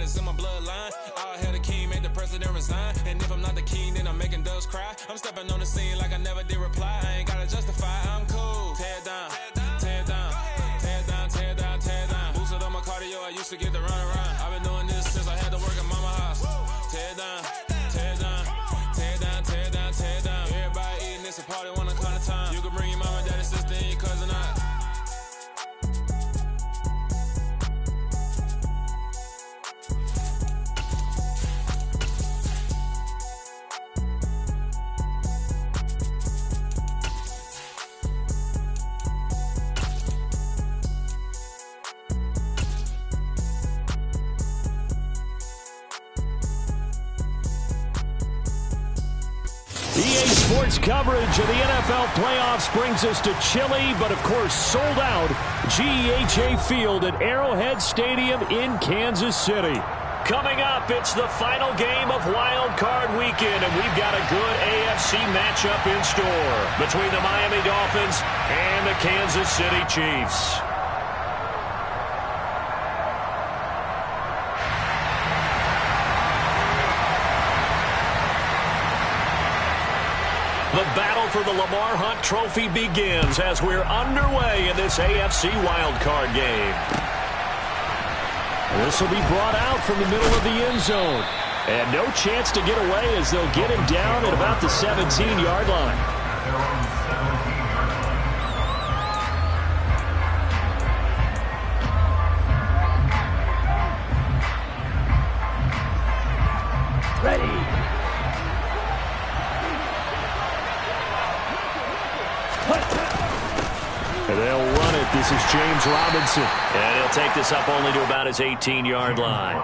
it's in my bloodline. All hell the king, make the president resign. And if I'm not the king, then I'm making doves cry. I'm stepping on the scene like I never did reply. I ain't gotta justify, I'm cool. Tear down, tear down, tear down, tear down, tear down. Boosted on my cardio, I used to get to run around. I've been doing this since I had to work at mama house. Tear down, tear down, tear down, tear down, tear down. Everybody eating, it's a party, one kind of time. You can bring your mama, daddy, sister, and your cousin out. EA Sports coverage of the NFL playoffs brings us to chilly, but of course sold out, GEHA Field at Arrowhead Stadium in Kansas City. Coming up, it's the final game of Wild Card Weekend, and we've got a good AFC matchup in store between the Miami Dolphins and the Kansas City Chiefs. The battle for the Lamar Hunt Trophy begins as we're underway in this AFC wildcard game. This will be brought out from the middle of the end zone. And no chance to get away as they'll get him down at about the 17-yard line. They'll run it. This is James Robinson. And he'll take this up only to about his 18-yard line.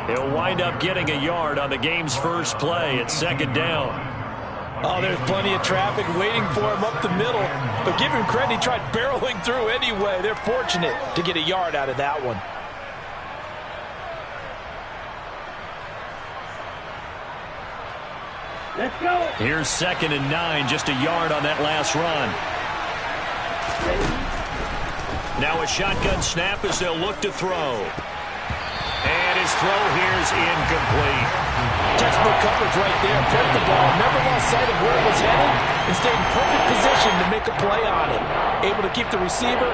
He'll wind up getting a yard on the game's first play at second down. Oh, there's plenty of traffic waiting for him up the middle. But give him credit, he tried barreling through anyway. They're fortunate to get a yard out of that one. Let's go. Here's 2nd and 9, just a yard on that last run. Now a shotgun snap as they'll look to throw. And his throw here is incomplete. Textbook coverage right there. Played the ball, never lost sight of where it was headed, and stayed in perfect position to make a play on it. Able to keep the receiver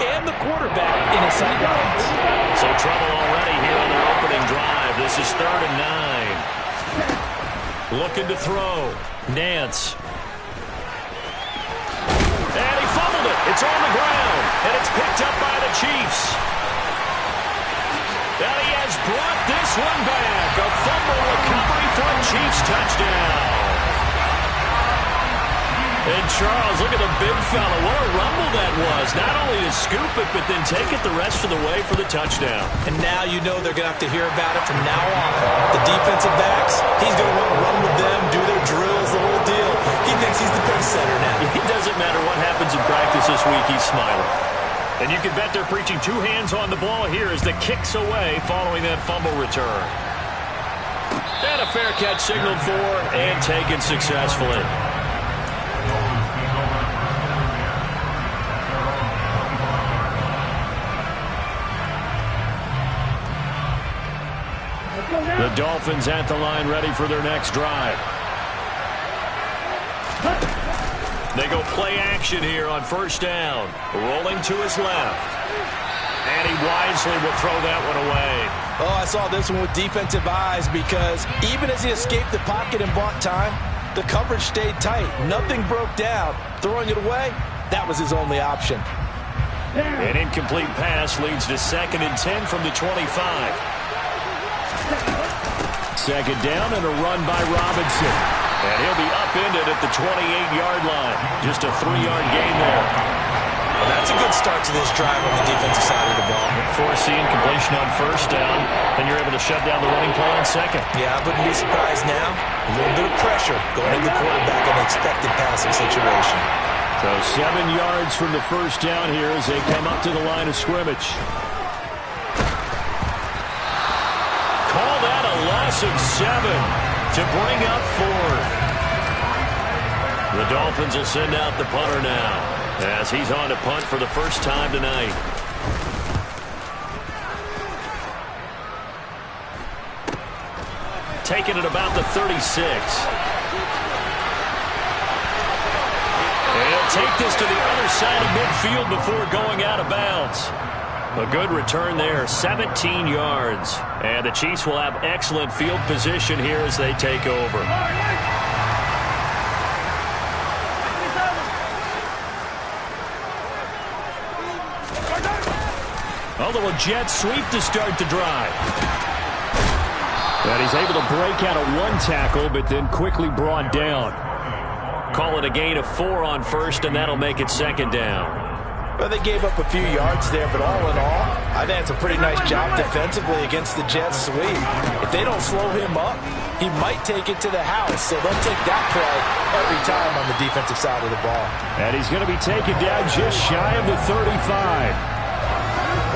and the quarterback in his sight lines. So trouble already here on their opening drive. This is 3rd and 9. Looking to throw. Nance. And he fumbled it. It's on the ground. And it's picked up by the Chiefs. And he has brought this one back. A fumble recovery for a Chiefs touchdown. And Charles, look at the big fella. What a rumble that was. Not only to scoop it, but then take it the rest of the way for the touchdown. And now you know they're going to have to hear about it from now on. The defensive backs, he's going to want to run with them, do their drills, the whole deal. He thinks he's the pace setter now. It doesn't matter what happens in practice this week, he's smiling. And you can bet they're preaching 2 hands on the ball here as the kick's away following that fumble return. And a fair catch signaled for and taken successfully. The Dolphins at the line ready for their next drive. They go play action here on 1st down. Rolling to his left. And he wisely will throw that one away. Oh, I saw this one with defensive eyes because even as he escaped the pocket and bought time, the coverage stayed tight. Nothing broke down. Throwing it away, that was his only option. An incomplete pass leads to 2nd and 10 from the 25. 2nd down and a run by Robinson. And he'll be upended at the 28-yard line. Just a 3-yard gain there. Well, that's a good start to this drive on the defensive side of the ball. Foreseeing completion on 1st down, and you're able to shut down the running play on 2nd. Yeah, I wouldn't be surprised now. A little bit of pressure going into the quarterback in an expected passing situation. So 7 yards from the 1st down here as they come up to the line of scrimmage. Call that a loss of 7 to bring up 4th. The Dolphins will send out the punter now as he's on to punt for the first time tonight. taken at about the 36. And he'll take this to the other side of midfield before going out of bounds. A good return there, 17 yards. And the Chiefs will have excellent field position here as they take over. A little jet sweep to start the drive. And he's able to break out of one tackle, but then quickly brought down. Call it a gain of 4 on first, and that'll make it second down. Well, they gave up a few yards there, but all in all, I think it's a pretty nice job defensively against the jet sweep. If they don't slow him up, he might take it to the house, so they'll take that play every time on the defensive side of the ball. And he's going to be taken down just shy of the 35.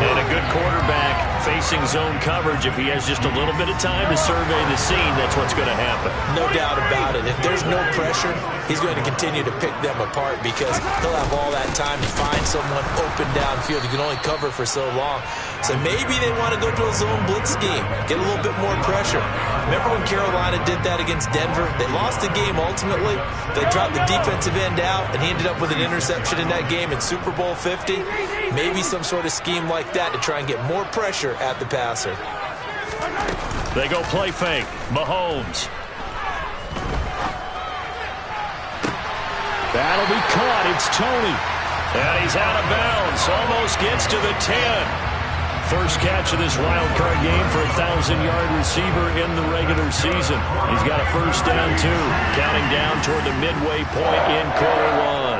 And a good quarterback facing zone coverage. If he has just a little bit of time to survey the scene, that's what's going to happen. No doubt about it. If there's no pressure, he's going to continue to pick them apart because he'll have all that time to find someone open downfield. He can only cover for so long. So maybe they want to go to a zone blitz scheme, get a little bit more pressure. Remember when Carolina did that against Denver? They lost the game ultimately. They dropped the defensive end out, and he ended up with an interception in that game in Super Bowl 50. Maybe some sort of scheme like that to try and get more pressure at the passer. They go play fake. Mahomes. That'll be caught. It's Tony. And he's out of bounds. Almost gets to the 10. First catch of this wild card game for a 1,000-yard receiver in the regular season. He's got a first down, too. Counting down toward the midway point in quarter one.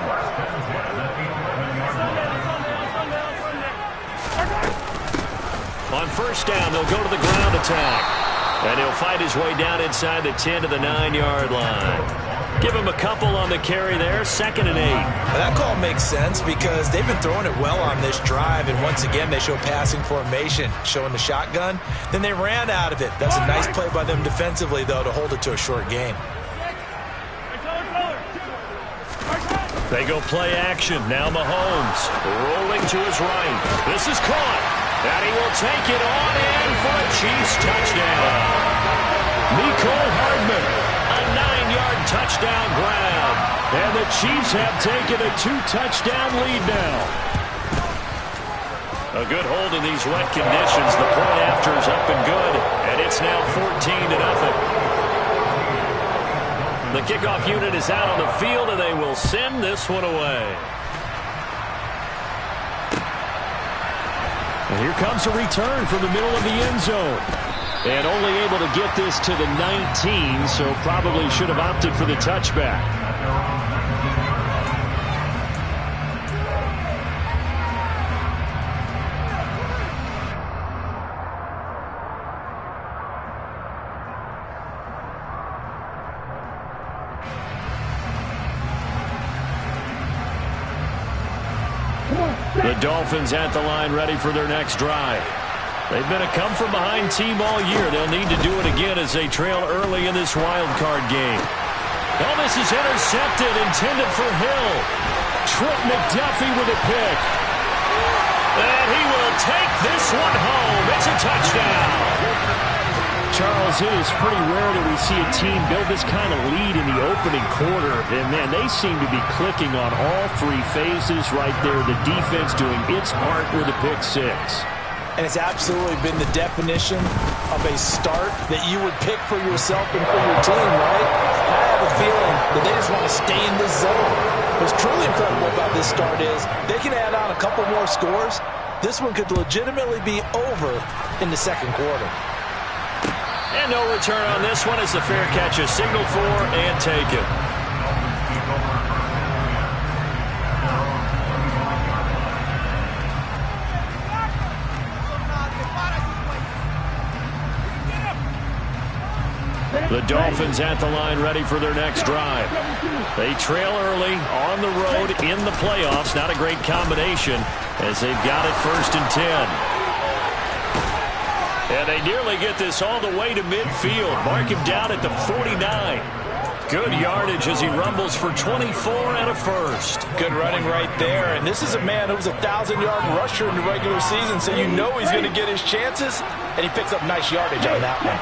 On first down, they'll go to the ground attack. And he'll fight his way down inside the 10 to the 9-yard line. Give him a couple on the carry there, 2nd and 8. Now that call makes sense because they've been throwing it well on this drive, and once again they show passing formation, showing the shotgun. Then they ran out of it. That's a nice play by them defensively, though, to hold it to a short gain. They go play action. Now Mahomes rolling to his right. This is caught. And he will take it on in for a Chiefs touchdown. Mecole Hardman, a 9-yard touchdown grab. And the Chiefs have taken a 2-touchdown lead now. A good hold in these wet conditions. The point after is up and good. And it's now 14-0. The kickoff unit is out on the field, and they will send this one away. And here comes a return from the middle of the end zone. And only able to get this to the 19, so probably should have opted for the touchback. The Dolphins at the line ready for their next drive. They've been a come-from-behind team all year. They'll need to do it again as they trail early in this wild card game. Oh, this is intercepted, intended for Hill. Trent McDuffie with a pick. And he will take this one home. It's a touchdown. Charles, it is pretty rare that we see a team build this kind of lead in the opening quarter. And, man, they seem to be clicking on all 3 phases right there. The defense doing its part with a pick 6. And it's absolutely been the definition of a start that you would pick for yourself and for your team, right? And I have a feeling that they just want to stay in this zone. What's truly incredible about this start is they can add on a couple more scores. This one could legitimately be over in the second quarter. And no return on this one as the fair catch is signaled for and taken. The Dolphins at the line ready for their next drive. They trail early on the road in the playoffs. Not a great combination as they've got it 1st and 10. And they nearly get this all the way to midfield. Mark him down at the 49. Good yardage as he rumbles for 24 and a first. Good running right there. And this is a man who was a 1,000-yard rusher in the regular season, so you know he's going to get his chances. And he picks up nice yardage on that one.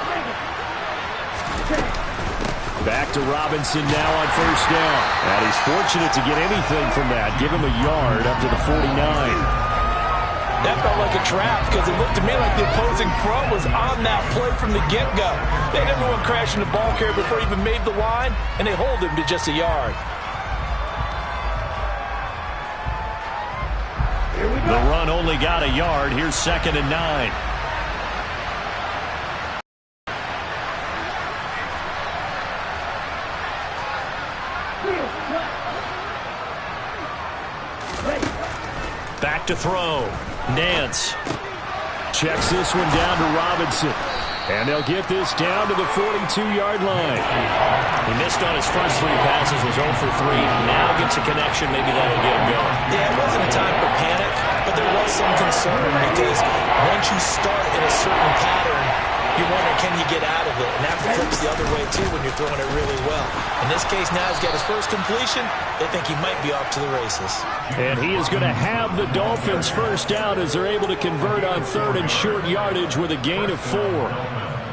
Back to Robinson now on first down. And he's fortunate to get anything from that. Give him a yard up to the 49. That felt like a trap because it looked to me like the opposing front was on that play from the get-go. They had everyone crashing the ball carrier before he even made the line, and they hold him to just a yard. The run only got a yard. Here's 2nd and 9. Back to throw. Nance checks this one down to Robinson. And they'll get this down to the 42-yard line. He missed on his first 3 passes, was 0 for 3. Now gets a connection. Maybe that'll get him going. Yeah, it wasn't a time for panic, but there was some concern because once you start in a certain pattern, you wonder, can you get out of it? And that flips the other way, too, when you're throwing it really well. In this case, now he's got his first completion. They think he might be off to the races. And he is going to have the Dolphins first down as they're able to convert on 3rd and short yardage with a gain of 4.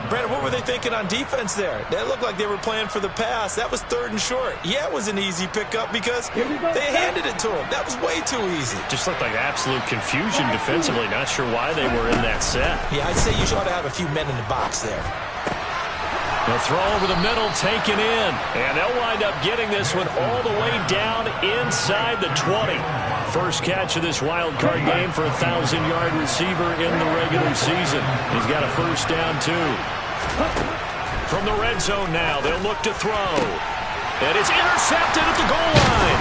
Brandon, what were they thinking on defense there? They looked like they were playing for the pass. That was 3rd and short. Yeah, it was an easy pickup because they handed it to him. That was way too easy. Just looked like absolute confusion defensively. Not sure why they were in that set. Yeah, I'd say you ought to have a few men in the box there. The throw over the middle taken in. And they'll wind up getting this one all the way down inside the 20. First catch of this wild card game for a 1,000-yard receiver in the regular season. He's got a first down, too. From the red zone now, they'll look to throw. And it's intercepted at the goal line.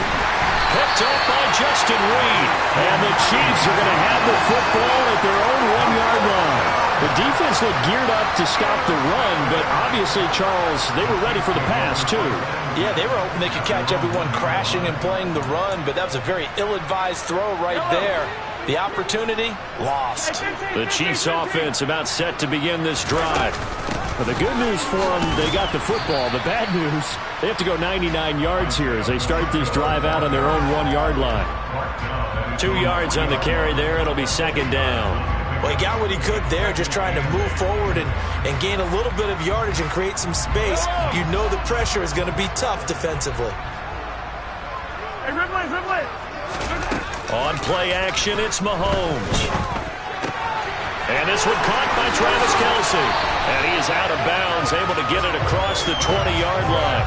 Picked up by Justin Reed. And the Chiefs are going to have the football at their own 1-yard line. The defense looked geared up to stop the run, but obviously, Charles, they were ready for the pass, too. Yeah, they were hoping they could catch everyone crashing and playing the run, but that was a very ill-advised throw right there. The opportunity, lost. The Chiefs' offense about set to begin this drive. But the good news for them, they got the football. The bad news, they have to go 99 yards here as they start this drive out on their own 1-yard line. 2 yards on the carry there. It'll be 2nd down. Well, he got what he could there, just trying to move forward and gain a little bit of yardage and create some space. You know the pressure is going to be tough defensively. On play action, it's Mahomes. And this one caught by Travis Kelce. And he is out of bounds, able to get it across the 20-yard line.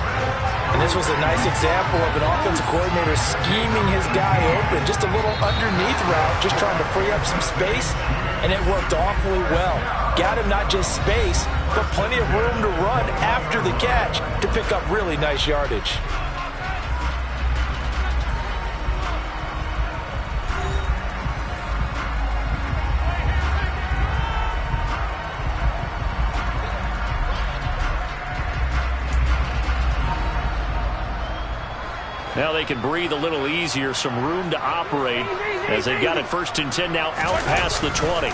And this was a nice example of an offensive coordinator scheming his guy open. Just a little underneath route, just trying to free up some space. And it worked awfully well. Got him not just space, but plenty of room to run after the catch to pick up really nice yardage. Now they can breathe a little easier, some room to operate as they've got it 1st and 10 now out past the 20.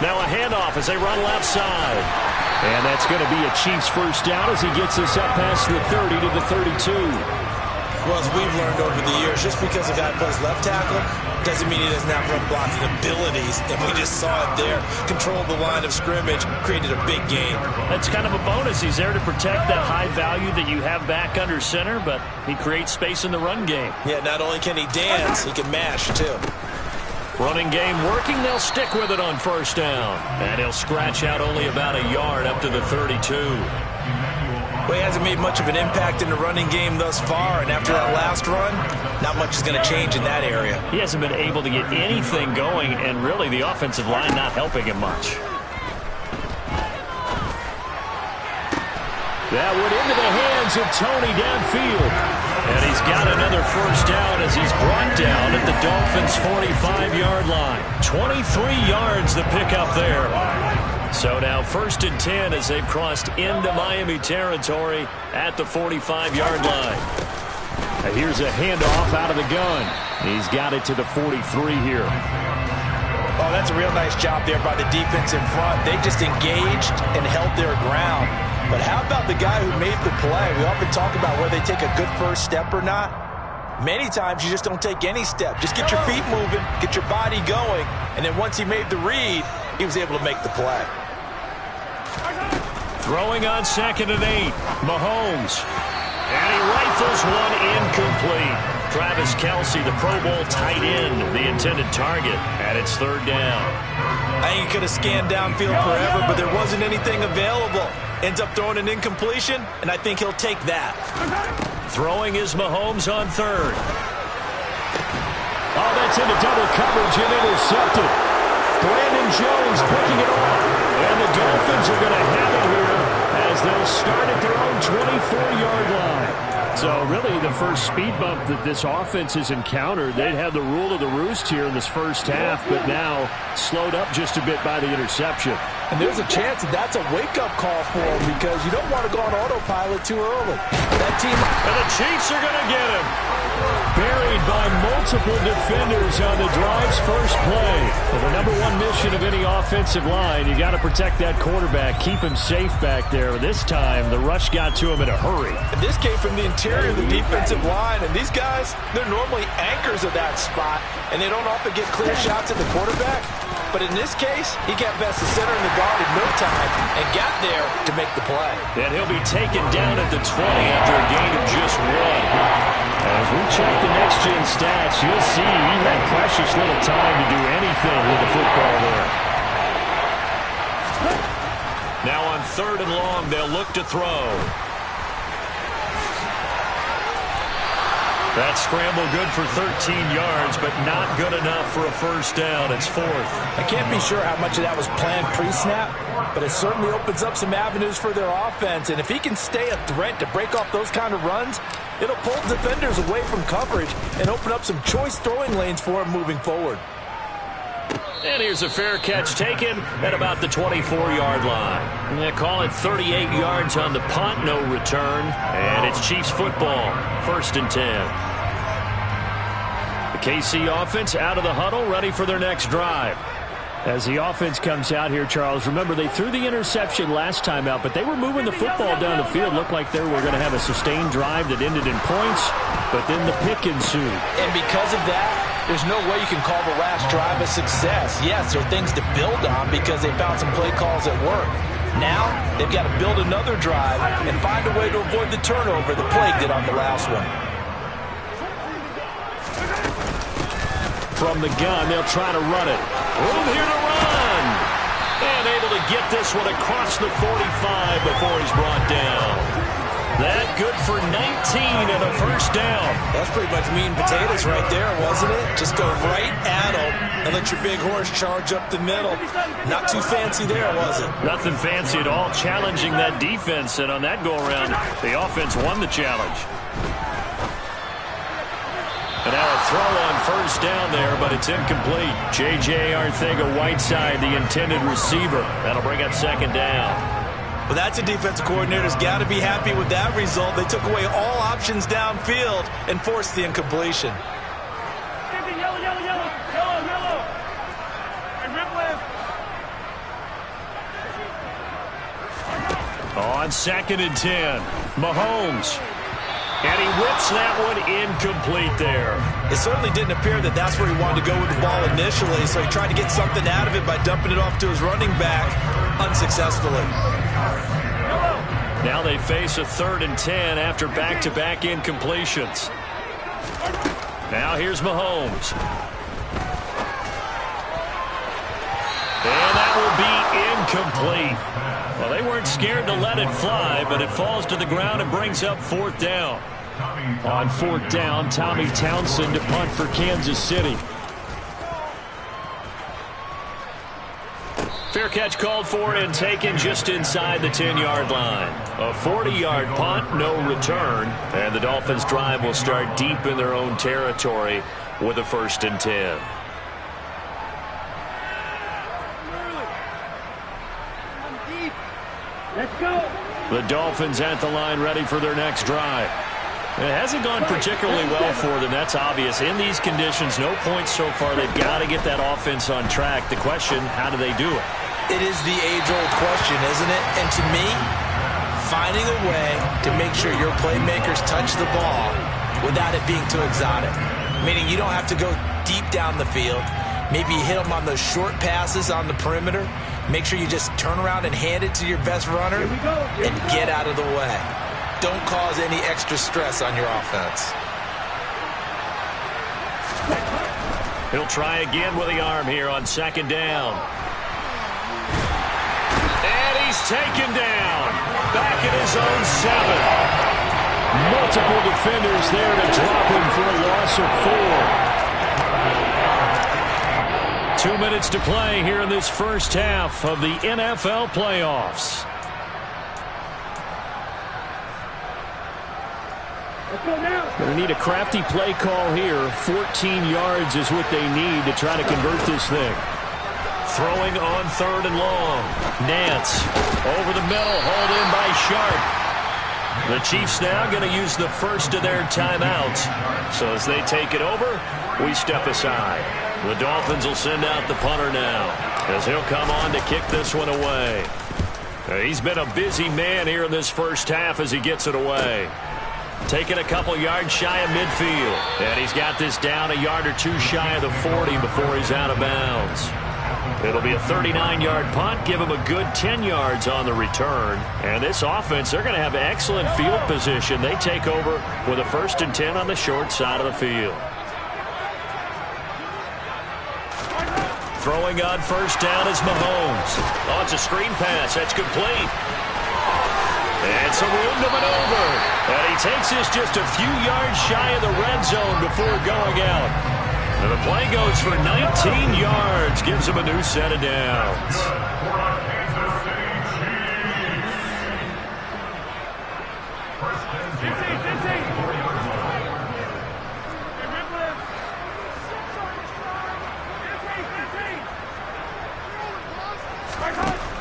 Now a handoff as they run left side. And that's going to be a Chiefs first down as he gets us up past the 30 to the 32. Well, as we've learned over the years, just because a guy plays left tackle doesn't mean he doesn't have run blocking abilities. And we just saw it there. Controlled the line of scrimmage, created a big gain. That's kind of a bonus. He's there to protect that high value that you have back under center, but he creates space in the run game. Yeah, not only can he dance, he can mash, too. Running game working. They'll stick with it on first down. And he'll scratch out only about a yard up to the 32. Well, he hasn't made much of an impact in the running game thus far, and after that last run, not much is going to change in that area. He hasn't been able to get anything going, and really the offensive line not helping him much. That went into the hands of Tony downfield. And he's got another first down as he's brought down at the Dolphins' 45-yard line. 23 yards the pickup there. So now 1st and 10 as they've crossed into Miami territory at the 45-yard line. Now here's a handoff out of the gun. He's got it to the 43 here. Oh, that's a real nice job there by the defense in front. They just engaged and held their ground. But how about the guy who made the play? We often talk about whether they take a good first step or not. Many times you just don't take any step. Just get your feet moving, get your body going, and then once he made the read, he was able to make the play. Throwing on 2nd and 8. Mahomes. And he rifles one incomplete. Travis Kelce, the Pro Bowl tight end, the intended target. And it's 3rd down. I think he could have scanned downfield forever, but there wasn't anything available. Ends up throwing an incompletion, and I think he'll take that. Throwing is Mahomes on 3rd. Oh, that's into double coverage and intercepted. Brandon Jones picking it off. And the Dolphins are going to have it here as they'll start at their own 24-yard line. So really the first speed bump that this offense has encountered, they'd have the rule of the roost here in this first half, but now slowed up just a bit by the interception. And there's a chance that that's a wake-up call for him because you don't want to go on autopilot too early. That team... And the Chiefs are going to get him. Buried by multiple defenders on the drive's first play. Well, the number one mission of any offensive line, you got to protect that quarterback, keep him safe back there. This time, the rush got to him in a hurry. And this came from the interior of the defensive line, and these guys, they're normally anchors of that spot, and they don't often get clear shots at the quarterback. But in this case, he got past the center of the guard in no time and got there to make the play. And he'll be taken down at the 20 after a gain of just 1. As we check the next-gen stats, you'll see he had precious little time to do anything with the football there. Now on 3rd and long, they'll look to throw. That scramble good for 13 yards, but not good enough for a first down. It's 4th. I can't be sure how much of that was planned pre-snap, but it certainly opens up some avenues for their offense. And if he can stay a threat to break off those kind of runs, it'll pull defenders away from coverage and open up some choice throwing lanes for him moving forward. And here's a fair catch taken at about the 24-yard line. And they call it 38 yards on the punt, no return. And it's Chiefs football, 1st and 10. The KC offense out of the huddle, ready for their next drive. As the offense comes out here, Charles, remember they threw the interception last time out, but they were moving the football down the field. Looked like they were going to have a sustained drive that ended in points, but then the pick ensued. And because of that, there's no way you can call the last drive a success. Yes, there are things to build on because they found some play calls at work. Now, they've got to build another drive and find a way to avoid the turnover the play did on the last one. From the gun, they'll try to run it. Room here to run. And able to get this one across the 45 before he's brought down. That good for 19 and a first down. That's pretty much meat and potatoes right there, wasn't it? Just go right at him and let your big horse charge up the middle. Not too fancy there, was it? Nothing fancy at all. Challenging that defense, and on that go-around, the offense won the challenge. And now a throw on first down there, but it's incomplete. J.J. Arcega-Whiteside, the intended receiver. That'll bring up 2nd down. Well, that's a defensive coordinator's got to be happy with that result. They took away all options downfield and forced the incompletion. On 2nd and 10, Mahomes. And he whips that one incomplete there. It certainly didn't appear that that's where he wanted to go with the ball initially, so he tried to get something out of it by dumping it off to his running back unsuccessfully. Now they face a 3rd and 10 after back-to-back incompletions. Now here's Mahomes. And that will be incomplete. Well, they weren't scared to let it fly, but it falls to the ground and brings up 4th down. On 4th down, Tommy Townsend to punt for Kansas City. Fair catch called for and taken just inside the 10-yard line. A 40-yard punt, no return. And the Dolphins' drive will start deep in their own territory with a 1st and 10. Let's go. The Dolphins at the line ready for their next drive. It hasn't gone particularly well for them. That's obvious. In these conditions, no points so far. They've got to get that offense on track. The question, how do they do it? It is the age-old question, isn't it? And to me, finding a way to make sure your playmakers touch the ball without it being too exotic. Meaning you don't have to go deep down the field. Maybe you hit them on those short passes on the perimeter. Make sure you just turn around and hand it to your best runner and get out of the way. Don't cause any extra stress on your offense. He'll try again with the arm here on second down. And he's taken down. Back at his own 7. Multiple defenders there to drop him for a loss of 4. 2 minutes to play here in this first half of the NFL playoffs. Going to need a crafty play call here. 14 yards is what they need to try to convert this thing. Throwing on 3rd and long. Nance over the middle, hauled in by Sharp. The Chiefs now going to use the first of their timeouts. So as they take it over, we step aside. The Dolphins will send out the punter now, as he'll come on to kick this one away. He's been a busy man here in this first half as he gets it away. Taking a couple yards shy of midfield. And he's got this down a yard or 2 shy of the 40 before he's out of bounds. It'll be a 39-yard punt, give him a good 10 yards on the return. And this offense, they're going to have excellent field position. They take over with a 1st and 10 on the short side of the field. Throwing on 1st down is Mahomes. Oh, it's a screen pass. That's complete. And some room to maneuver. And he takes this just a few yards shy of the red zone before going out. And the play goes for 19 yards. Gives him a new set of downs.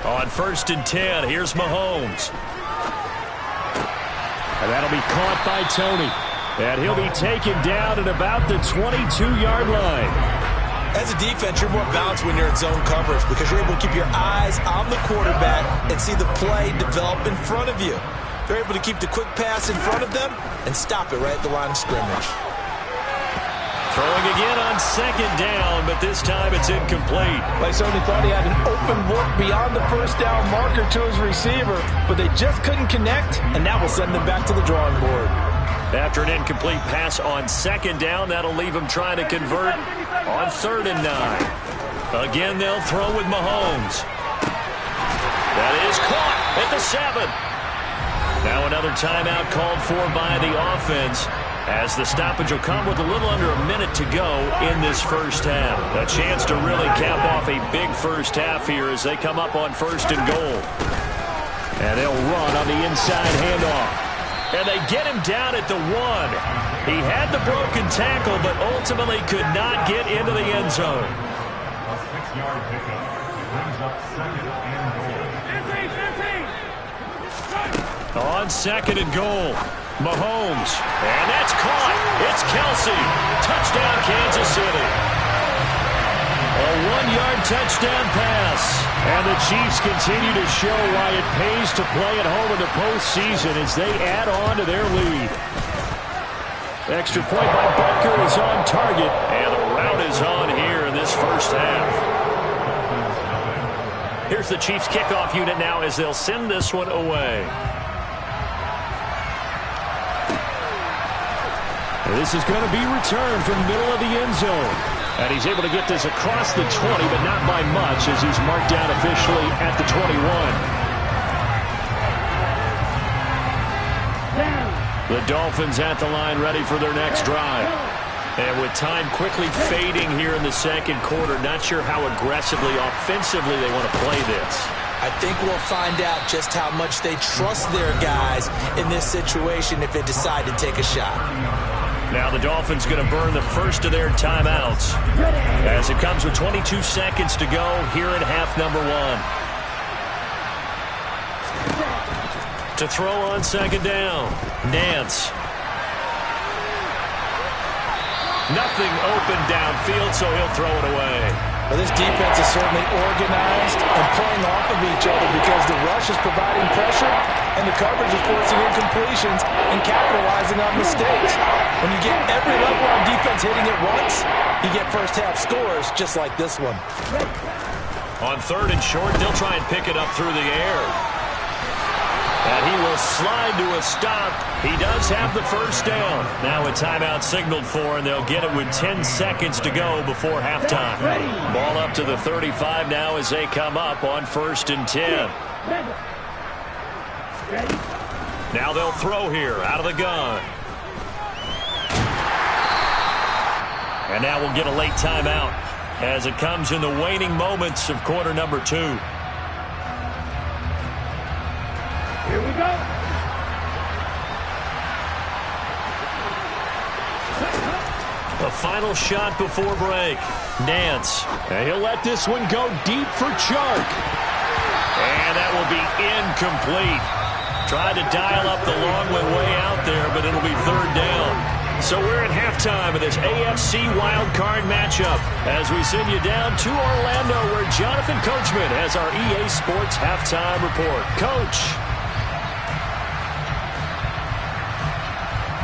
On 1st and 10, here's Mahomes. And that'll be caught by Tony. And he'll be taken down at about the 22-yard line. As a defense, you're more balanced when you're in zone coverage because you're able to keep your eyes on the quarterback and see the play develop in front of you. They're able to keep the quick pass in front of them and stop it right at the line of scrimmage. Throwing again on 2nd down, but this time it's incomplete. They certainly thought he had an open look beyond the 1st down marker to his receiver, but they just couldn't connect, and that will send them back to the drawing board. After an incomplete pass on 2nd down, that'll leave them trying to convert on 3rd and 9. Again, they'll throw with Mahomes. That is caught at the 7. Now another timeout called for by the offense, as the stoppage will come with a little under a minute to go in this first half. A chance to really cap off a big first half here as they come up on 1st and goal. And they'll run on the inside handoff. And they get him down at the 1. He had the broken tackle, but ultimately could not get into the end zone. A 6-yard pickup brings up 2nd and goal. On 2nd and goal, Mahomes. And that's caught. It's Kelsey. Touchdown, Kansas City. A 1-yard touchdown pass. And the Chiefs continue to show why it pays to play at home in the postseason as they add on to their lead. Extra point by Butker is on target. And the route is on here in this first half. Here's the Chiefs kickoff unit now as they'll send this one away. This is going to be returned from the middle of the end zone. And he's able to get this across the 20, but not by much as he's marked down officially at the 21. The Dolphins at the line ready for their next drive. And with time quickly fading here in the 2nd quarter, not sure how aggressively, offensively they want to play this. I think we'll find out just how much they trust their guys in this situation if they decide to take a shot. Now the Dolphins going to burn the first of their timeouts as it comes with 22 seconds to go here in half number 1. To throw on 2nd down, Nance. Nothing open downfield, so he'll throw it away. Well, this defense is certainly organized and playing off of each other because the rush is providing pressure, and and the coverage is forcing incompletions and capitalizing on mistakes. When you get every level on defense hitting it once, you get first-half scores just like this one. On 3rd and short, they'll try and pick it up through the air. And he will slide to a stop. He does have the first down. Now a timeout signaled for, and they'll get it with 10 seconds to go before halftime. Ball up to the 35 now as they come up on 1st and 10. Now they'll throw here out of the gun. And now we'll get a late timeout as it comes in the waning moments of quarter number 2. Here we go. The final shot before break. Nance. And he'll let this one go deep for Chark. And that will be incomplete. Tried to dial up the long way out there, but it'll be 3rd down. So we're at halftime of this AFC wildcard matchup as we send you down to Orlando where Jonathan Coachman has our EA Sports halftime report. Coach.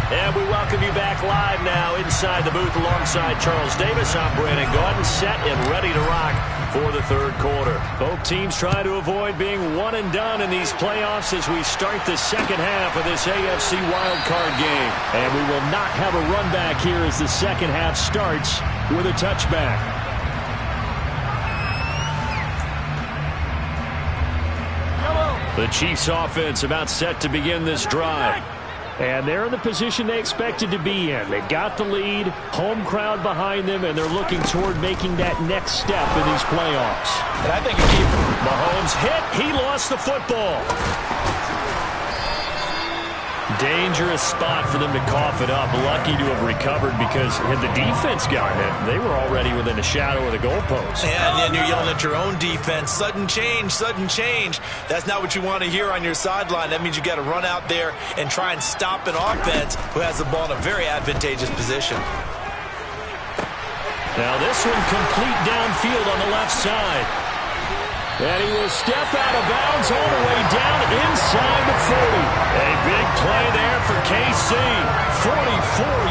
And we welcome you back live now inside the booth alongside Charles Davis. I'm Brandon Gaudin, set and ready to rock for the 3rd quarter. Both teams try to avoid being one and done in these playoffs as we start the 2nd half of this AFC wildcard game. And we will not have a run back here as the 2nd half starts with a touchback. The Chiefs offense about set to begin this drive. And they're in the position they expected to be in. They've got the lead, home crowd behind them, and they're looking toward making that next step in these playoffs. And I think a key for Mahomes hit. He lost the football. Dangerous spot for them to cough it up. Lucky to have recovered because had the defense gotten it, they were already within a shadow of the goalpost. Yeah, and then you're yelling at your own defense. Sudden change, sudden change. That's not what you want to hear on your sideline. That means you got to run out there and try and stop an offense who has the ball in a very advantageous position. Now this one complete downfield on the left side. And he will step out of bounds all the way down inside the 40. A big play there for KC. 44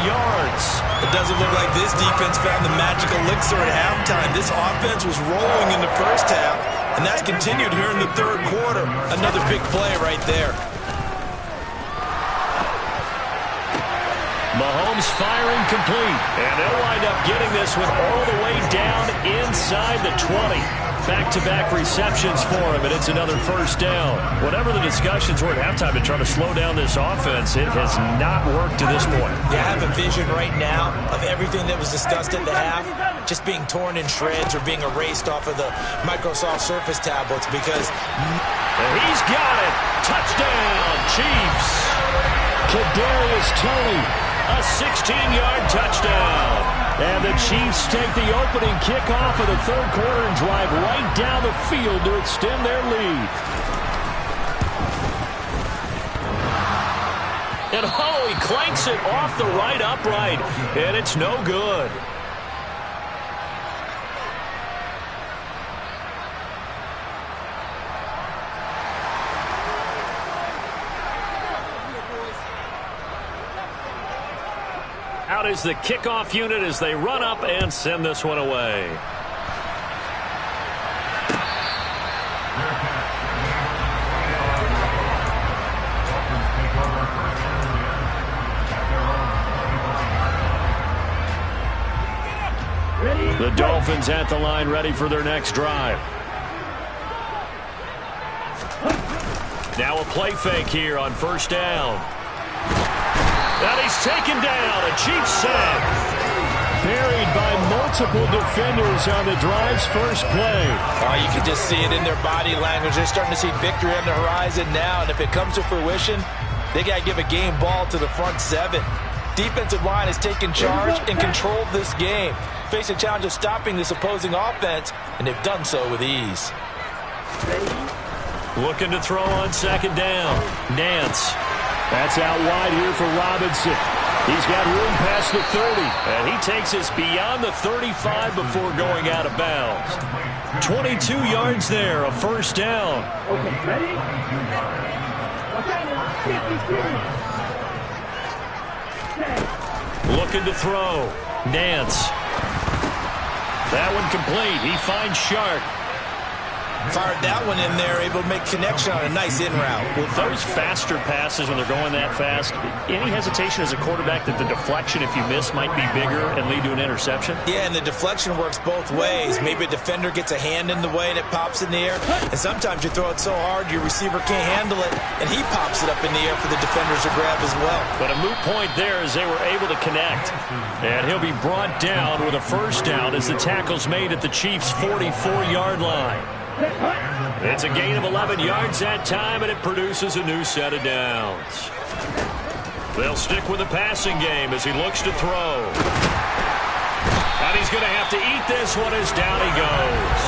yards. It doesn't look like this defense found the magic elixir at halftime. This offense was rolling in the 1st half, and that's continued here in the 3rd quarter. Another big play right there. Mahomes firing complete. And they'll wind up getting this one all the way down inside the 20. Back-to-back receptions for him, and it's another 1st down. Whatever the discussions were at halftime to try to slow down this offense, it has not worked to this point. Yeah, I have a vision right now of everything that was discussed at the half just being torn in shreds or being erased off of the Microsoft Surface tablets because... And he's got it. Touchdown, Chiefs. Kadarius Toney, a 16-yard touchdown. And the Chiefs take the opening kickoff of the 3rd quarter and drive right down the field to extend their lead. And he clanks it off the right upright, and it's no good. Out is the kickoff unit as they run up and send this one away. The Dolphins at the line ready for their next drive. Now a play fake here on 1st down. And he's taken down. A Chiefs sack. Buried by multiple defenders on the drive's first play. Oh, you can just see it in their body language. They're starting to see victory on the horizon now. And if it comes to fruition, they got to give a game ball to the front 7. Defensive line has taken charge and controlled this game. Face a challenge of stopping this opposing offense, and they've done so with ease. Looking to throw on 2nd down. Nance. That's out wide here for Robinson. He's got room past the 30. And he takes us beyond the 35 before going out of bounds. 22 yards there, a 1st down. Okay, ready? Looking to throw. Nance. That one complete. He finds Sharp. Fired that one in there, able to make connection on a nice in route. With those faster passes when they're going that fast, any hesitation as a quarterback that the deflection, if you miss, might be bigger and lead to an interception? Yeah, and the deflection works both ways. Maybe a defender gets a hand in the way and it pops in the air. And sometimes you throw it so hard your receiver can't handle it, and he pops it up in the air for the defenders to grab as well. But a moot point there as they were able to connect. And he'll be brought down with a first down as the tackle's made at the Chiefs' 44-yard line. It's a gain of 11 yards that time, and it produces a new set of downs. They'll stick with the passing game as he looks to throw. And he's going to have to eat this one as down he goes.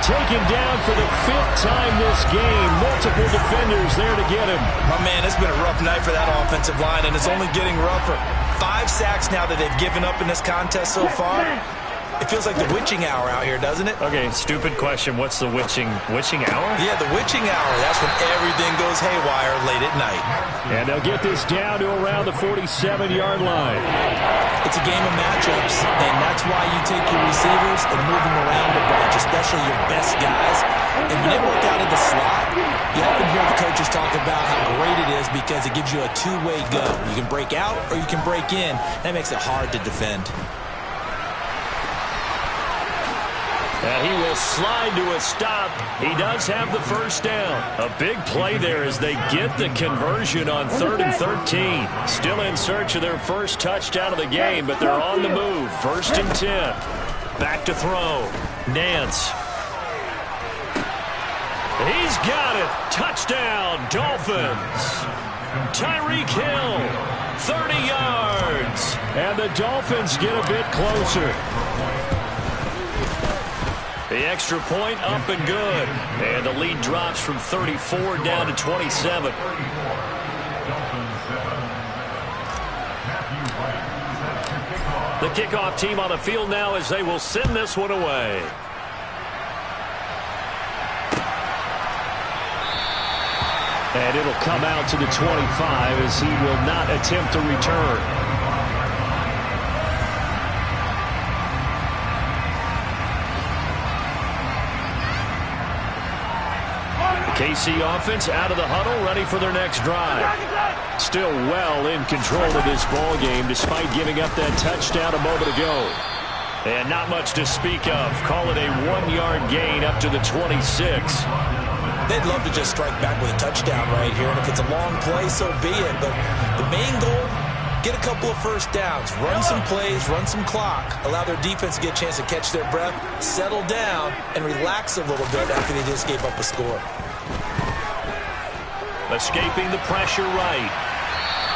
Taken down for the 5th time this game. Multiple defenders there to get him. Oh, man, it's been a rough night for that offensive line, and it's only getting rougher. 5 sacks now that they've given up in this contest so far. It feels like the witching hour out here, doesn't it? Okay, stupid question. What's the witching hour? Yeah, the witching hour. That's when everything goes haywire late at night. And they'll get this down to around the 47-yard line. It's a game of matchups, and that's why you take your receivers and move them around a bunch, especially your best guys. And when they work out of the slot, you often hear the coaches talk about how great it is because it gives you a two-way go. You can break out or you can break in. That makes it hard to defend. And he will slide to a stop. He does have the first down. A big play there as they get the conversion on 3rd and 13. Still in search of their first touchdown of the game, but they're on the move. 1st and 10. Back to throw. Nance. He's got it. Touchdown, Dolphins. Tyreek Hill, 30 yards. And the Dolphins get a bit closer. The extra point up and good. And the lead drops from 34 down to 27. The kickoff team on the field now as they will send this one away. And it'll come out to the 25 as he will not attempt to return. KC offense out of the huddle, ready for their next drive. Still well in control of this ball game despite giving up that touchdown a moment ago. And not much to speak of. Call it a 1-yard gain up to the 26. They'd love to just strike back with a touchdown right here, and if it's a long play, so be it. But the main goal, get a couple of first downs, run some plays, run some clock, allow their defense to get a chance to catch their breath, settle down, and relax a little bit after they just gave up a score. Escaping the pressure right.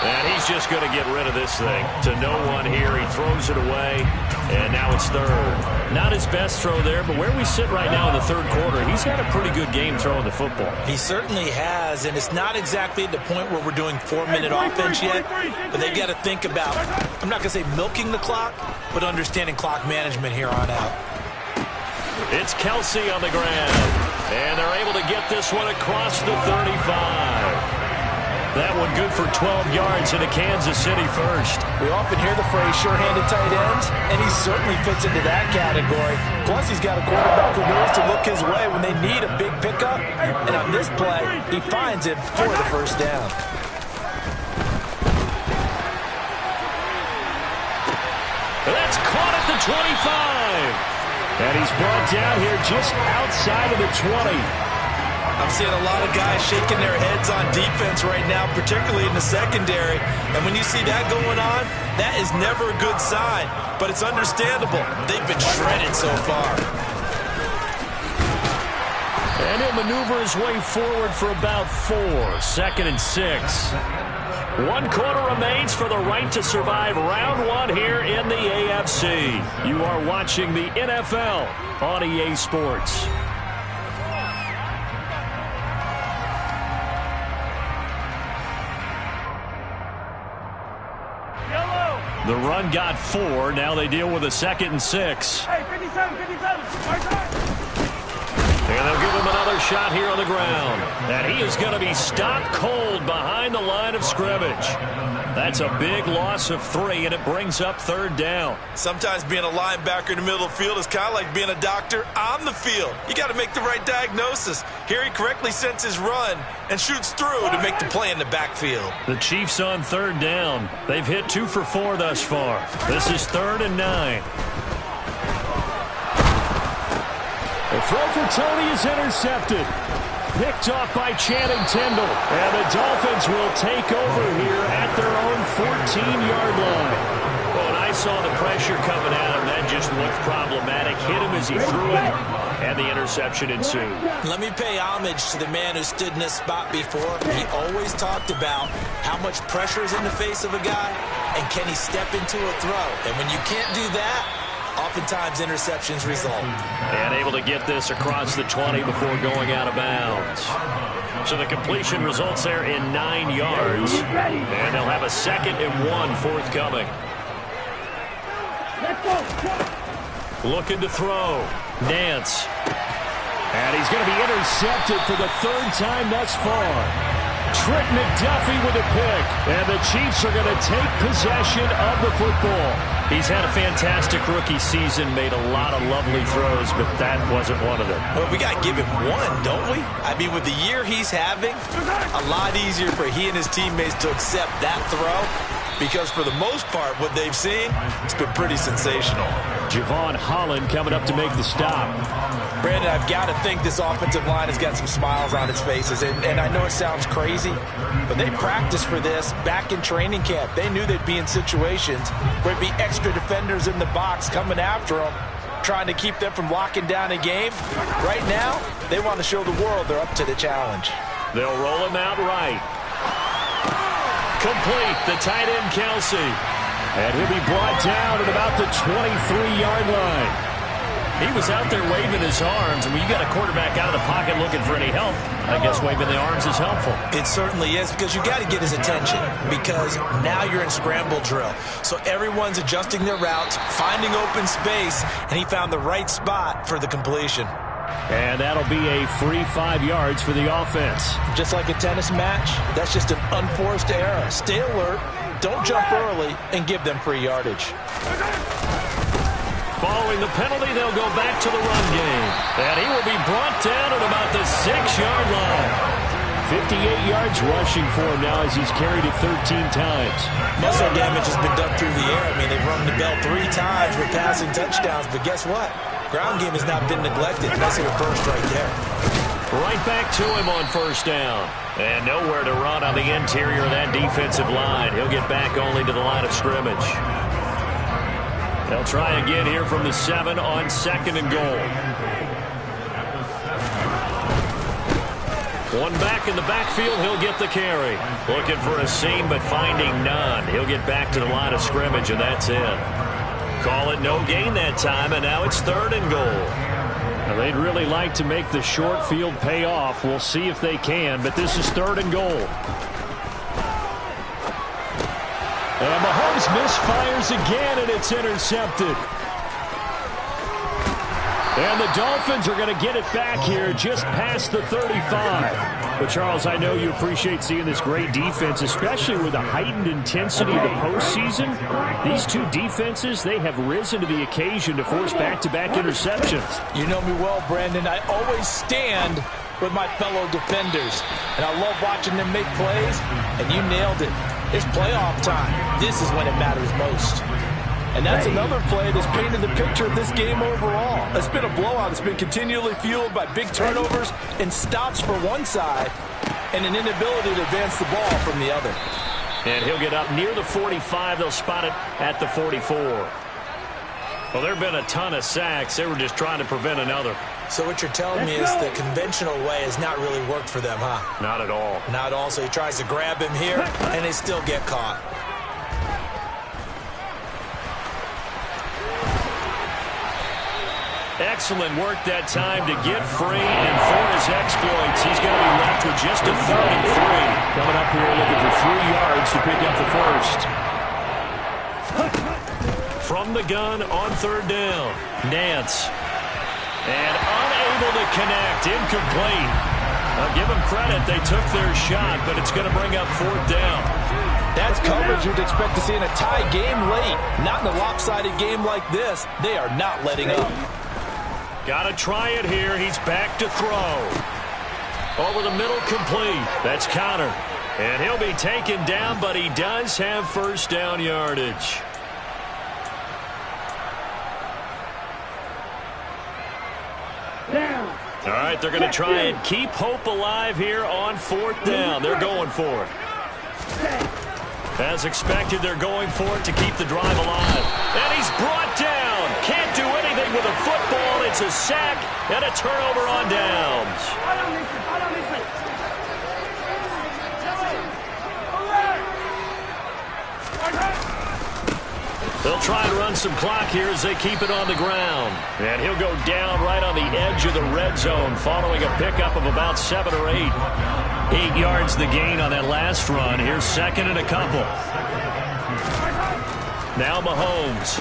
And he's just going to get rid of this thing. To no one here. He throws it away. And now it's 3rd. Not his best throw there, but where we sit right now in the 3rd quarter, he's had a pretty good game throwing the football. He certainly has, and it's not exactly at the point where we're doing 4-minute offense yet, but they've got to think about, I'm not going to say milking the clock, but understanding clock management here on out. It's Kelsey on the ground. And they're able to get this one across the 35. That one good for 12 yards into Kansas City first. We often hear the phrase sure-handed tight ends, and he certainly fits into that category. Plus, he's got a quarterback who knows to look his way when they need a big pickup. And on this play, he finds it for the first down. That's caught at the 25. And he's brought down here just outside of the 20. I'm seeing a lot of guys shaking their heads on defense right now, particularly in the secondary. And when you see that going on, that is never a good sign. But it's understandable. They've been shredded so far. And he'll maneuver his way forward for about 4. 2nd and 6. 1 quarter remains for the right to survive round 1 here in the AFC. You are watching the NFL on EA Sports. The run got 4. Now they deal with a 2nd and 6. Hey, 57, 57. And they'll give him another shot here on the ground. And he is going to be stopped cold behind the line of scrimmage. That's a big loss of 3, and it brings up 3rd down. Sometimes being a linebacker in the middle of the field is kind of like being a doctor on the field. You got to make the right diagnosis. Here he correctly sends his run and shoots through to make the play in the backfield. The Chiefs on 3rd down. They've hit 2 for 4 thus far. This is 3rd and 9. The throw for Tony is intercepted. Picked off by Channing Tindall. And the Dolphins will take over here at their own 14-yard line. Well, when I saw the pressure coming at him, that just looked problematic. Hit him as he threw it, and the interception ensued. Let me pay homage to the man who stood in this spot before. He always talked about how much pressure is in the face of a guy, and can he step into a throw. And when you can't do that, oftentimes interceptions result. And able to get this across the 20 before going out of bounds. So the completion results there in 9 yards. And they'll have a 2nd and 1 forthcoming. Looking to throw. Nance. And he's going to be intercepted for the 3rd time thus far. Trent McDuffie with a pick. And the Chiefs are going to take possession of the football. He's had a fantastic rookie season, made a lot of lovely throws, but that wasn't one of them. Well, we got to give him one, don't we? I mean, with the year he's having, a lot easier for he and his teammates to accept that throw, because for the most part, what they've seen, it's been pretty sensational. Javon Holland coming up to make the stop. Brandon, I've got to think this offensive line has got some smiles on its faces, and I know it sounds crazy, but they practiced for this back in training camp. They knew they'd be in situations where it'd be extra defenders in the box coming after them, trying to keep them from locking down a game. Right now, they want to show the world they're up to the challenge. They'll roll him out right. Complete, the tight end, Kelsey. And he'll be brought down at about the 23-yard line. He was out there waving his arms, and when you got a quarterback out of the pocket looking for any help, I guess waving the arms is helpful. It certainly is, because you got to get his attention, because now you're in scramble drill. So everyone's adjusting their routes, finding open space, and he found the right spot for the completion. And that'll be a free 5 yards for the offense. Just like a tennis match, that's just an unforced error. Stay alert, don't jump early, and give them free yardage. Following the penalty, they'll go back to the run game. And he will be brought down at about the 6-yard line. 58 yards rushing for him now as he's carried it 13 times. Muscle damage has been done through the air. I mean, they've rung the bell 3 times with passing touchdowns, but guess what? Ground game has not been neglected. Nice little burst right there. Right back to him on 1st down. And nowhere to run on the interior of that defensive line. He'll get back only to the line of scrimmage. They'll try again here from the 7 on 2nd and goal. One back in the backfield, he'll get the carry. Looking for a seam, but finding none. He'll get back to the line of scrimmage, and that's it. Call it no gain that time, and now it's 3rd and goal. Now they'd really like to make the short field pay off. We'll see if they can, but this is 3rd and goal. And Mahomes misfires again, and it's intercepted. And the Dolphins are going to get it back here just past the 35. But, Charles, I know you appreciate seeing this great defense, especially with the heightened intensity of the postseason. These two defenses, they have risen to the occasion to force back-to-back interceptions. You know me well, Brandon. I always stand with my fellow defenders. And I love watching them make plays, and you nailed it. It's playoff time. This is when it matters most. And that's another play that's painted the picture of this game overall. It's been a blowout. It's been continually fueled by big turnovers and stops for one side and an inability to advance the ball from the other. And he'll get up near the 45. They'll spot it at the 44. Well, there have been a ton of sacks. They were just trying to prevent another. So what you're telling me is the conventional way has not really worked for them, huh? Not at all. Not at all. So he tries to grab him here, and they still get caught. Excellent work that time to get free, and for his exploits, he's going to be left with just a 3rd and 3. Coming up here looking for 3 yards to pick up the first. From the gun on 3rd down, Nance. And unable unable to connect. Incomplete. I'll give them credit. They took their shot, but it's going to bring up 4th down. That's coverage you'd expect to see in a tie game late. Not in a lopsided game like this. They are not letting up. Got to try it here. He's back to throw. Over the middle, complete. That's Connor. And he'll be taken down, but he does have 1st down yardage. All right, they're going to try and keep hope alive here on 4th down. They're going for it. As expected, they're going for it to keep the drive alive. And he's brought down. Can't do anything with a football. It's a sack and a turnover on downs. They'll try and run some clock here as they keep it on the ground. And he'll go down right on the edge of the red zone following a pickup of about 7 or 8. 8 yards the gain on that last run. Here's 2nd and a couple. Now Mahomes.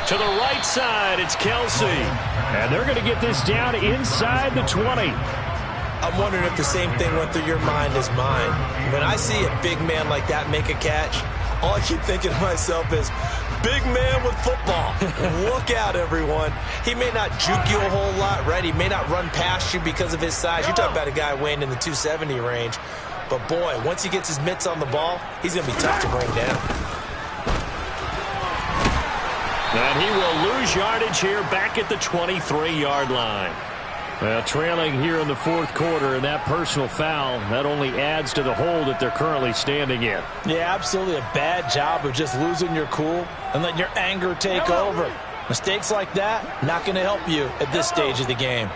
To the right side, it's Kelsey. And they're going to get this down inside the 20. I'm wondering if the same thing went through your mind as mine. When I see a big man like that make a catch, all I keep thinking to myself is, big man with football. Look out, everyone. He may not juke you a whole lot, right? He may not run past you because of his size. You're talking about a guy weighing in the 270 range. But, boy, once he gets his mitts on the ball, he's going to be tough to bring down. And he will lose yardage here back at the 23-yard line. Well, trailing here in the 4th quarter, and that personal foul, that only adds to the hole that they're currently standing in. Yeah, absolutely a bad job of just losing your cool and letting your anger take over. Mistakes like that, not going to help you at this stage of the game.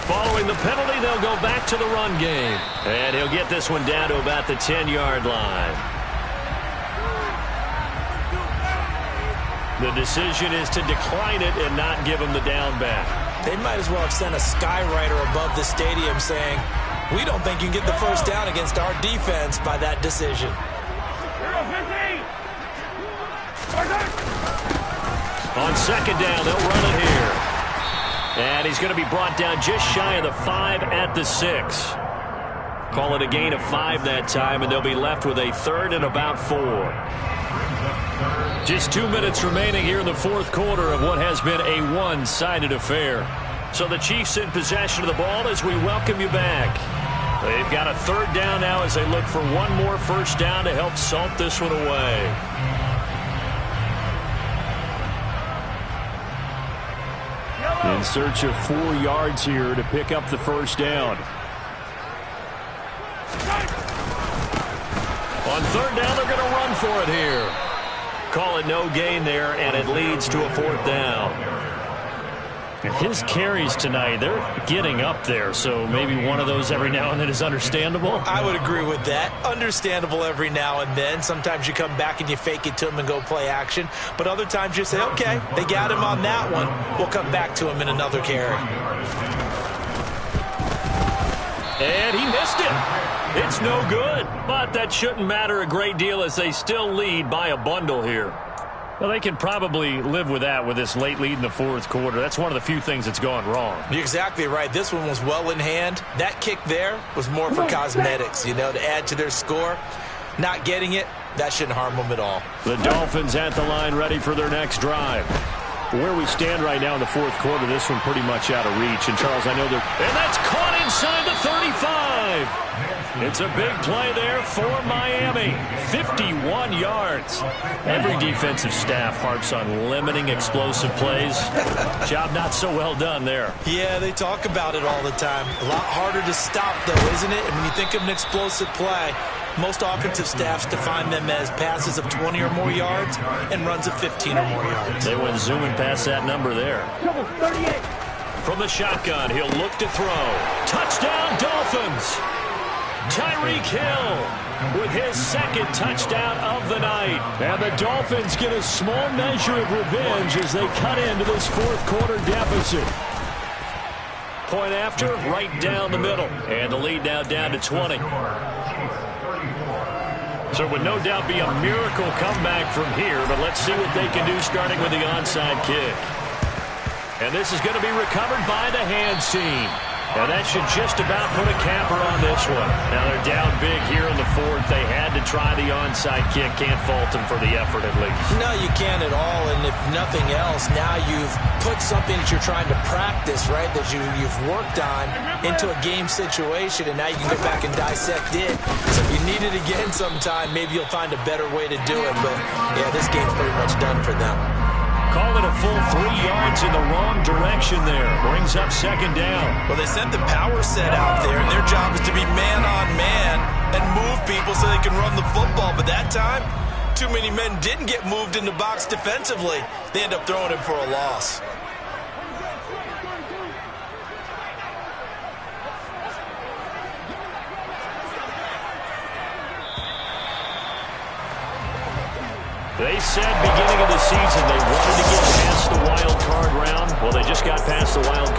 Following the penalty, they'll go back to the run game. And he'll get this one down to about the 10-yard line. The decision is to decline it and not give him the down back. They might as well have sent a skywriter above the stadium saying, we don't think you can get the 1st down against our defense by that decision. On 2nd down, they'll run it here. And he's going to be brought down just shy of the 5 at the 6. Call it a gain of 5 that time, and they'll be left with a 3rd and about 4. Just 2 minutes remaining here in the 4th quarter of what has been a one-sided affair. So the Chiefs in possession of the ball as we welcome you back. They've got a 3rd down now as they look for one more 1st down to help salt this one away. In search of 4 yards here to pick up the 1st down. On 3rd down, they're going to run for it here. Call it no gain there, and it leads to a 4th down. His carries tonight, they're getting up there, so maybe one of those every now and then is understandable. I would agree with that. Understandable every now and then. Sometimes you come back and you fake it to him and go play action. But other times you say, okay, they got him on that one. We'll come back to him in another carry. And he missed it. It's no good, but that shouldn't matter a great deal as they still lead by a bundle here. Well, they can probably live with that with this late lead in the 4th quarter. That's one of the few things that's gone wrong. You're exactly right. This one was well in hand. That kick there was more for cosmetics, to add to their score. Not getting it, that shouldn't harm them at all. The Dolphins at the line ready for their next drive. Where we stand right now in the 4th quarter, this one pretty much out of reach. And, Charles, I know they're... And that's caught inside the 35. It's a big play there for Miami. 51 yards. Every defensive staff harps on limiting explosive plays. Job not so well done there. Yeah, they talk about it all the time. A lot harder to stop, though, isn't it? And when you think of an explosive play, most offensive staffs define them as passes of 20 or more yards and runs of 15 or more yards. They went zooming past that number there. From the shotgun, he'll look to throw. Touchdown, Dolphins! Tyreek Hill with his 2nd touchdown of the night. And the Dolphins get a small measure of revenge as they cut into this 4th quarter deficit. Point after, right down the middle. And the lead now down to 20. So it would no doubt be a miracle comeback from here, but let's see what they can do starting with the onside kick. And this is going to be recovered by the hands team. Now that should just about put a capper on this one. Now they're down big here in the fourth. They had to try the onside kick. Can't fault them for the effort at least. No, you can't at all. And if nothing else, now you've put something that you're trying to practice, right, that you've worked on into a game situation, and now you can go back and dissect it. So if you need it again sometime, maybe you'll find a better way to do it. But, yeah, this game's pretty much done for them. Call it a full 3 yards in the wrong direction there. Brings up second down. Well, they sent the power set out there, and their job is to be man-on-man and move people so they can run the football. But that time, too many men didn't get moved in the box defensively. They end up throwing him for a loss. They said beginning of the season they wanted to get past the wild card round. Well, they just got past the wild card.